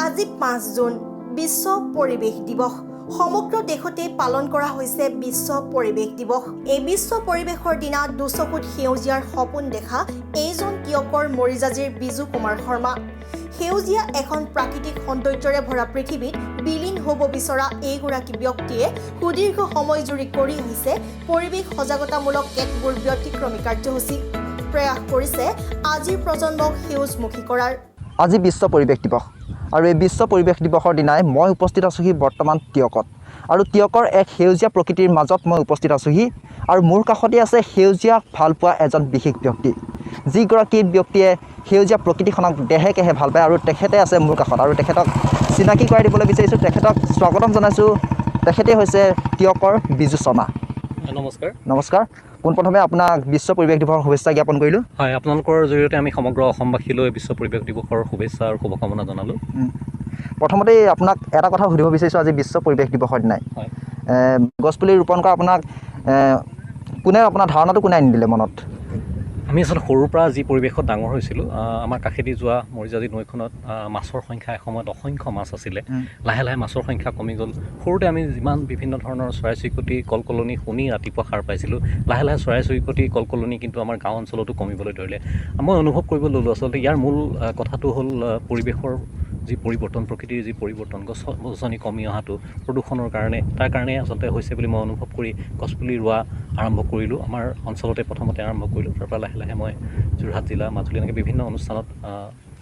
আজি 5 জুন বিশ্ব পৰিৱেশ দিৱস সমগ্ৰ দেশতে পালন কৰা হৈছে বিশ্ব পৰিৱেশ দিৱস। এই বিশ্ব পৰিৱেশৰ দিনা দুচকুত সেউজীয়াৰ সপোন দেখা এইজন তিয়কৰ মৰিজাজিৰ বিজু কুমাৰ শৰ্মা। সেউজীয়া এখন প্ৰাকৃতিক সৌন্দৰ্যৰে ভৰা পৃথিৱীত বিলীন হ'ব বিচৰা এইগৰাকী ব্যক্তিয়ে সুদীৰ্ঘ সময় জুৰি কৰি আহিছে পৰিৱেশ সজাগতামূলক কেতবোৰ ব্যতিক্ৰমী কাৰ্যসূচী। প্ৰয়াস কৰিছে আজিৰ প্ৰজন্মক সেউজমুখী কৰাৰ। আজি বিশ্ব পৰিৱেশ দিৱস আৰু এই বিশ্ব পৰিৱেশ দিৱসৰ দিনাই মই উপস্থিত আছোঁহি বৰ্তমান তিয়কত আৰু তিয়কৰ এক সেউজীয়া প্ৰকৃতিৰ মাজত মই উপস্থিত আছোঁহি আৰু মোৰ কাষতে আছে সেউজীয়া ভাল পোৱা এজন বিশেষ ব্যক্তি, যিগৰাকী ব্যক্তিয়ে সেউজীয়া প্ৰকৃতিখনক দেহে কেহে ভাল পায় আৰু তেখেতে আছে মোৰ কাষত আৰু তেখেতক চিনাকি কৰাই দিবলৈ বিচাৰিছোঁ। তেখেতক স্বাগতম জনাইছোঁ। তেখেতে হৈছে তিয়কৰ বিজু শৰ্মা। নমস্কাৰ। নমস্কাৰ। পোনপ্ৰথমে আপোনাক বিশ্ব পৰিৱেশ দিৱসৰ শুভেচ্ছা জ্ঞাপন কৰিলোঁ। হয়, আপোনালোকৰ জৰিয়তে আমি সমগ্ৰ অসমবাসীলৈ বিশ্ব পৰিৱেশ দিৱসৰ শুভেচ্ছা আৰু শুভকামনা জনালোঁ। প্ৰথমতে আপোনাক এটা কথা সুধিব বিচাৰিছোঁ, আজি বিশ্ব পৰিৱেশ দিৱসৰ দিনাই গছপুলি ৰোপণ কৰা আপোনাক কোনে আপোনাৰ ধাৰণাটো কোনে আনি দিলে মনত? আমি আচলতে সৰুৰ পৰা যি পৰিৱেশত ডাঙৰ হৈছিলোঁ, আমাৰ কাষেদি যোৱা মৰিজাজি নৈখনত মাছৰ সংখ্যা এসময়ত অসংখ্য মাছ আছিলে। লাহে লাহে মাছৰ সংখ্যা কমি গ'ল। সৰুতে আমি যিমান বিভিন্ন ধৰণৰ চৰাই চিৰিকটি কলকলনি শুনি ৰাতিপুৱা সাৰ পাইছিলোঁ, লাহে লাহে চৰাই চিৰিকটি কলকলনি কিন্তু আমাৰ গাঁও অঞ্চলতো কমিবলৈ ধৰিলে। মই অনুভৱ কৰিব ল'লোঁ আচলতে ইয়াৰ মূল কথাটো হ'ল পৰিৱেশৰ যি পৰিৱৰ্তন, প্ৰকৃতিৰ যি পৰিৱৰ্তন, গছ গছনি কমি অহাটো প্ৰদূষণৰ কাৰণে, তাৰ কাৰণে আচলতে হৈছে বুলি মই অনুভৱ কৰি গছপুলি ৰোৱা আৰম্ভ কৰিলোঁ। আমাৰ অঞ্চলতে প্ৰথমতে আৰম্ভ কৰিলোঁ, তাৰপৰা লাহে লাহে মই যোৰহাট জিলা, মাজুলী এনেকৈ বিভিন্ন অনুষ্ঠানত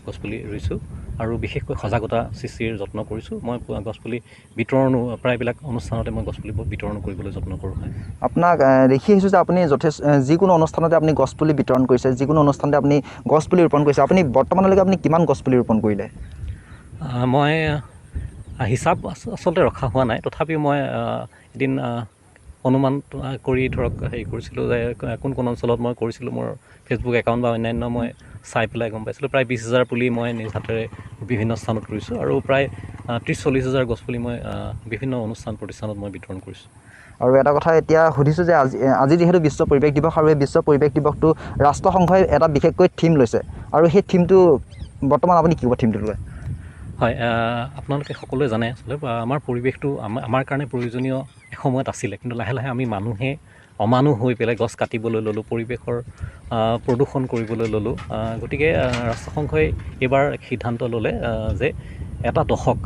গছপুলি ৰুইছোঁ আৰু বিশেষকৈ সজাগতা সৃষ্টিৰ যত্ন কৰিছোঁ। মই গছপুলি বিতৰণো প্ৰায়বিলাক অনুষ্ঠানতে মই গছপুলি বিতৰণ কৰিবলৈ যত্ন কৰোঁ। হয়, আপোনাক দেখি আহিছোঁ যে আপুনি যথেষ্ট যিকোনো অনুষ্ঠানতে আপুনি গছপুলি বিতৰণ কৰিছে, যিকোনো অনুষ্ঠানতে আপুনি গছপুলি ৰোপণ কৰিছে। আপুনি বৰ্তমানলৈকে আপুনি কিমান গছপুলি ৰোপণ কৰিলে? মই হিচাপ আচলতে ৰখা হোৱা নাই, তথাপিও মই এদিন অনুমান কৰি ধৰক হেৰি কৰিছিলোঁ যে কোন কোন অঞ্চলত মই কৰিছিলোঁ। মোৰ ফেচবুক একাউণ্ট বা অন্যান্য মই চাই পেলাই গম পাইছিলোঁ প্ৰায় 20,000 পুলি মই নিজ হাতেৰে বিভিন্ন স্থানত ৰুইছোঁ আৰু প্ৰায় 30-40 হাজাৰ গছপুলি মই বিভিন্ন অনুষ্ঠান প্ৰতিষ্ঠানত মই বিতৰণ কৰিছোঁ। আৰু এটা কথা এতিয়া সুধিছোঁ যে আজি যিহেতু বিশ্ব পৰিৱেশ দিৱস আৰু এই বিশ্ব পৰিৱেশ দিৱসটো ৰাষ্ট্ৰসংঘই এটা বিশেষকৈ থিম লৈছে আৰু সেই থিমটো বৰ্তমান আপুনি কি ক'ব থিমটো লয়? হয়, আপোনালোকে সকলোৱে জানে আচলতে আমাৰ পৰিৱেশটো আমাৰ কাৰণে প্ৰয়োজনীয় এসময়ত আছিলে, কিন্তু লাহে লাহে আমি মানুহে অমানুহ হৈ পেলাই গছ কাটিবলৈ ল'লোঁ, পৰিৱেশৰ প্ৰদূষণ কৰিবলৈ ল'লোঁ। গতিকে ৰাষ্ট্ৰসংঘই এইবাৰ সিদ্ধান্ত ল'লে যে এটা দশক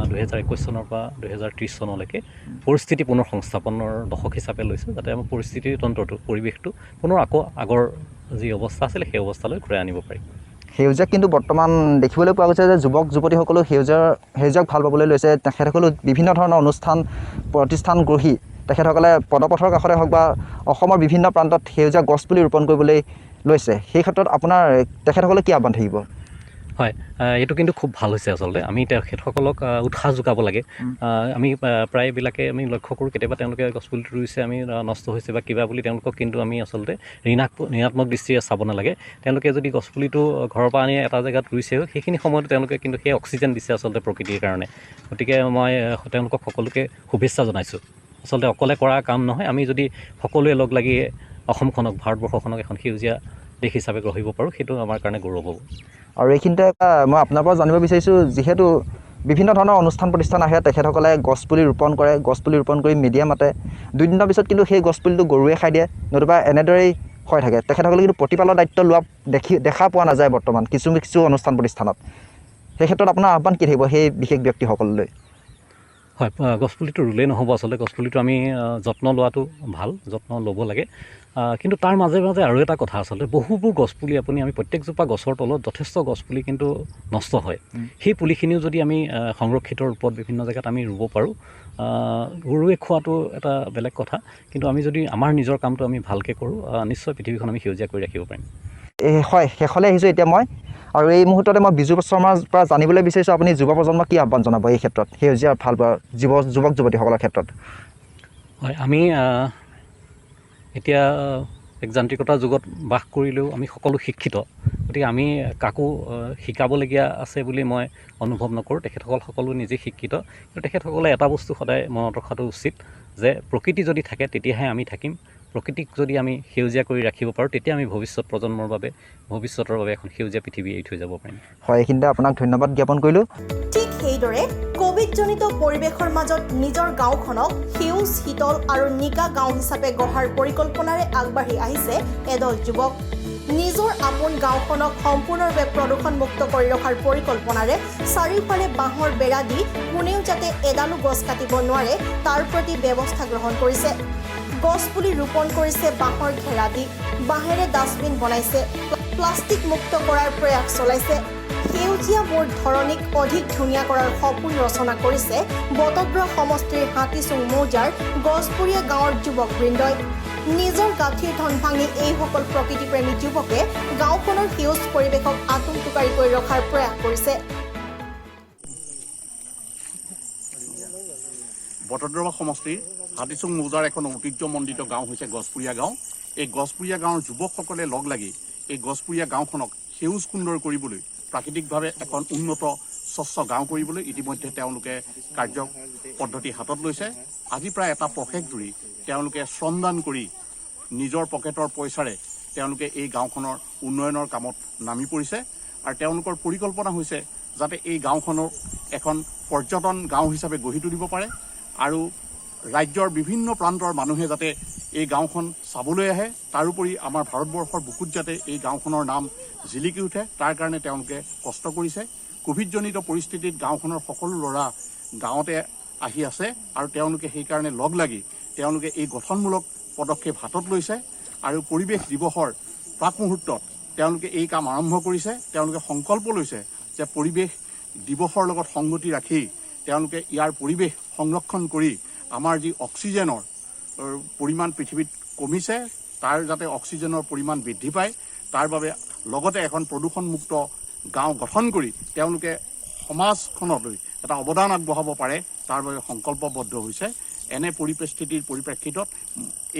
2021 চনৰ পৰা 2030 চনলৈকে পৰিস্থিতি পুনৰ সংস্থাপনৰ দশক হিচাপে লৈছে, যাতে আমাৰ পৰিস্থিতি তন্ত্ৰটো, পৰিৱেশটো পুনৰ আকৌ আগৰ যি অৱস্থা আছিলে সেই অৱস্থালৈ ঘূৰাই আনিব পাৰি। সেউজীয়াক কিন্তু বৰ্তমান দেখিবলৈ পোৱা গৈছে যে যুৱক যুৱতীসকলেও সেউজীয়াক ভাল পাবলৈ লৈছে। তেখেতসকলেও বিভিন্ন ধৰণৰ অনুষ্ঠান প্ৰতিষ্ঠান গঢ়ি তেখেতসকলে পদপথৰ কাষতে হওক বা অসমৰ বিভিন্ন প্ৰান্তত সেউজীয়া গছপুলি ৰোপণ কৰিবলৈ লৈছে। সেই ক্ষেত্ৰত আপোনাৰ তেখেতসকলে কি আহ্বান থাকিব? হয়, এইটো কিন্তু খুব ভাল হৈছে। আচলতে আমি তেখেতসকলক উৎসাহ যোগাব লাগে। আমি প্ৰায়বিলাকে আমি লক্ষ্য কৰোঁ কেতিয়াবা তেওঁলোকে গছপুলিটো ৰুইছে, আমি নষ্ট হৈছে বা কিবা বুলি তেওঁলোকক কিন্তু আমি আচলতে ঋণাত্মক দৃষ্টিৰে চাব নালাগে। তেওঁলোকে যদি গছপুলিটো ঘৰৰ পৰা আনি এটা জেগাত ৰুইছেও, সেইখিনি সময়তো তেওঁলোকে কিন্তু সেই অক্সিজেন দিছে আচলতে প্ৰকৃতিৰ কাৰণে। গতিকে মই তেওঁলোকক সকলোকে শুভেচ্ছা জনাইছোঁ। আচলতে অকলে কৰা কাম নহয়, আমি যদি সকলোৱে লগ লাগি অসমখনক, ভাৰতবৰ্ষখনক এখন সেউজীয়া দেশ হিচাপে গঢ়িব পাৰোঁ, সেইটো আমাৰ কাৰণে গৌৰৱ হ'ব। আৰু এইখিনিতে মই আপোনাৰ পৰা জানিব বিচাৰিছোঁ, যিহেতু বিভিন্ন ধৰণৰ অনুষ্ঠান প্ৰতিষ্ঠান আহে, তেখেতসকলে গছপুলি ৰোপণ কৰে, গছপুলি ৰোপণ কৰি মিডিয়া মাতে, 2 দিনৰ পিছত কিন্তু সেই গছপুলিটো গৰুৱে খাই দিয়ে, নতুবা এনেদৰেই হৈ থাকে। তেখেতসকলে কিন্তু প্ৰতিপালৰ দায়িত্ব লোৱা দেখা পোৱা নাযায় বৰ্তমান কিছু অনুষ্ঠান প্ৰতিষ্ঠানত। সেই ক্ষেত্ৰত আপোনাৰ আহ্বান কি থাকিব সেই বিশেষ ব্যক্তিসকললৈ? হয়, গছপুলিটো ৰুলেই নহ'ব। আচলতে গছপুলিটো আমি যত্ন লোৱাটো ভাল, যত্ন ল'ব লাগে। কিন্তু তাৰ মাজে মাজে আৰু এটা কথা, আচলতে বহুবোৰ গছপুলি আমি প্ৰত্যেকজোপা গছৰ তলত যথেষ্ট গছপুলি কিন্তু নষ্ট হয়। সেই পুলিখিনিও যদি আমি সংৰক্ষিত ৰূপত বিভিন্ন জেগাত আমি ৰুব পাৰোঁ, গৰুৱে খোৱাটো এটা বেলেগ কথা, কিন্তু আমি যদি আমাৰ নিজৰ কামটো আমি ভালকৈ কৰোঁ, নিশ্চয় পৃথিৱীখন আমি সেউজীয়া কৰি ৰাখিব পাৰিম। হয়, শেষলৈ আহিছোঁ এতিয়া মই, আৰু এই মুহূৰ্ততে মই বিজু শৰ্মাৰ পৰা জানিবলৈ বিচাৰিছোঁ আপুনি যুৱ প্ৰজন্মক কি আহ্বান জনাব এই ক্ষেত্ৰত, সেউজীয়া ভাল পোৱা যুৱক যুৱতীসকলৰ ক্ষেত্ৰত? হয়, আমি এতিয়া এক যান্ত্ৰিকতাৰ যুগত বাস কৰিলেও আমি সকলো শিক্ষিত, গতিকে আমি কাকো শিকাবলগীয়া আছে বুলি মই অনুভৱ নকৰোঁ। তেখেতসকল সকলো নিজে শিক্ষিত, কিন্তু তেখেতসকলে এটা বস্তু সদায় মনত ৰখাটো উচিত যে প্ৰকৃতি যদি থাকে তেতিয়াহে আমি থাকিম। প্ৰকৃতিক যদি আমি সেউজীয়া কৰি ৰাখিব পাৰোঁ, তেতিয়া আমি ভৱিষ্যতৰ বাবে এখন সেউজীয়া পৃথিৱী এৰি থৈ যাব পাৰিম। হয়, এইখিনিতে আপোনাক ধন্যবাদ জ্ঞাপন কৰিলোঁ। ঠিক যিদৰে কোভিডজনিত পৰিৱেশৰ মাজত নিজৰ গাঁওখনক সেউজ শীতল আৰু নিকা গাঁও হিচাপে গঢ়াৰ পৰিকল্পনাৰে আগবাঢ়ি আহিছে এদল যুৱক। নিজৰ আপোন গাঁওখনক সম্পূৰ্ণৰূপে প্ৰদূষণমুক্ত কৰি ৰখাৰ পৰিকল্পনাৰে চাৰিওফালে বাঁহৰ বেৰা দি কোনেও যাতে এডালো গছ কাটিব নোৱাৰে তাৰ প্ৰতি ব্যৱস্থা গ্ৰহণ কৰিছে। গছপুলি ৰোপণ কৰিছে বাঁহৰ ঘেৰা দি, বাঁহেৰে ডাষ্টবিন বনাইছে, প্লাষ্টিক মুক্ত কৰাৰ প্ৰয়াস চলাইছে। সেউজীয়া মোৰ ধৰণীক অধিক ধুনীয়া কৰাৰ সপোন ৰচনা কৰিছে বটদ্ৰৱা সমষ্টিৰ হাতীচুং মৌজাৰ গছপুৰীয়া গাঁৱৰ যুৱকবৃন্দই। নিজৰ গাঁঠিৰ ধন ভাঙি এইসকল প্ৰকৃতিপ্ৰেমী যুৱকে গাঁওখনৰ সেউজ পৰিৱেশক আটোমটোকাৰি কৰি ৰখাৰ প্ৰয়াস কৰিছে। বটদ্ৰৱা সমষ্টিৰ হাতীচুং মৌজাৰ এখন ঐতিহ্যমণ্ডিত গাঁও হৈছে গছপুৰীয়া গাঁও। এই গছপুৰীয়া গাঁৱৰ যুৱকসকলে লগ লাগি এই গছপুৰীয়া গাঁওখনক সেউজ সুন্দৰ কৰিবলৈ, প্ৰাকৃতিকভাৱে এখন উন্নত স্বচ্ছ গাঁও কৰিবলৈ ইতিমধ্যে তেওঁলোকে কাৰ্য পদ্ধতি হাতত লৈছে। আজি প্ৰায় এটা পষেক জুৰি তেওঁলোকে শ্ৰমদান কৰি নিজৰ পকেটৰ পইচাৰে তেওঁলোকে এই গাঁওখনৰ উন্নয়নৰ কামত নামি পৰিছে আৰু তেওঁলোকৰ পৰিকল্পনা হৈছে যাতে এই গাঁওখনক এখন পৰ্যটন গাঁও হিচাপে গঢ়ি তুলিব পাৰে আৰু ৰাজ্যৰ বিভিন্ন প্ৰান্তৰ মানুহে যাতে এই গাঁওখন চাবলৈ আহে, তাৰোপৰি আমাৰ ভাৰতবৰ্ষৰ বুকুত যাতে এই গাঁওখনৰ নাম জিলিকি উঠে তাৰ কাৰণে তেওঁলোকে কষ্ট কৰিছে। কোভিডজনিত পৰিস্থিতিত গাঁওখনৰ সকলো ল'ৰা গাঁৱতে আহি আছে আৰু তেওঁলোকে সেইকাৰণে লগ লাগি তেওঁলোকে এই গঠনমূলক পদক্ষেপ হাতত লৈছে আৰু পৰিৱেশ দিৱসৰ প্ৰাক মুহূৰ্তত তেওঁলোকে এই কাম আৰম্ভ কৰিছে। তেওঁলোকে সংকল্প লৈছে যে পৰিৱেশ দিৱসৰ লগত সংগতি ৰাখি তেওঁলোকে ইয়াৰ পৰিৱেশ সংৰক্ষণ কৰি আমাৰ যি অক্সিজেনৰ পৰিমাণ পৃথিৱীত কমিছে তাৰ যাতে অক্সিজেনৰ পৰিমাণ বৃদ্ধি পায় তাৰ বাবে লগতে এখন প্ৰদূষণমুক্ত গাঁও গঠন কৰি তেওঁলোকে সমাজখনলৈ এটা অৱদান আগবঢ়াব পাৰে তাৰ বাবে সংকল্পবদ্ধ হৈছে। এনে পৰিপ্ৰেক্ষিতত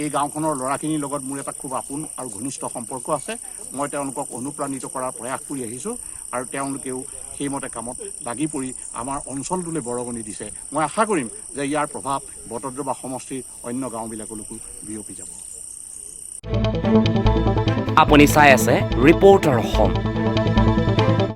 এই গাঁওখনৰ ল'ৰাখিনিৰ লগত মোৰ এটা খুব আপোন আৰু ঘনিষ্ঠ সম্পৰ্ক আছে। মই তেওঁলোকক অনুপ্ৰাণিত কৰাৰ প্ৰয়াস কৰি আহিছোঁ আৰু তেওঁলোকেও সেইমতে কামত লাগি পৰি আমাৰ অঞ্চলটোলৈ বৰঙণি দিছে। মই আশা কৰিম যে ইয়াৰ প্ৰভাৱ বটদ্ৰৱা সমষ্টিৰ অন্য গাঁওবিলাকলৈকো বিয়পি যাব। আপুনি চাই আছে ৰিপৰ্টাৰ অসম।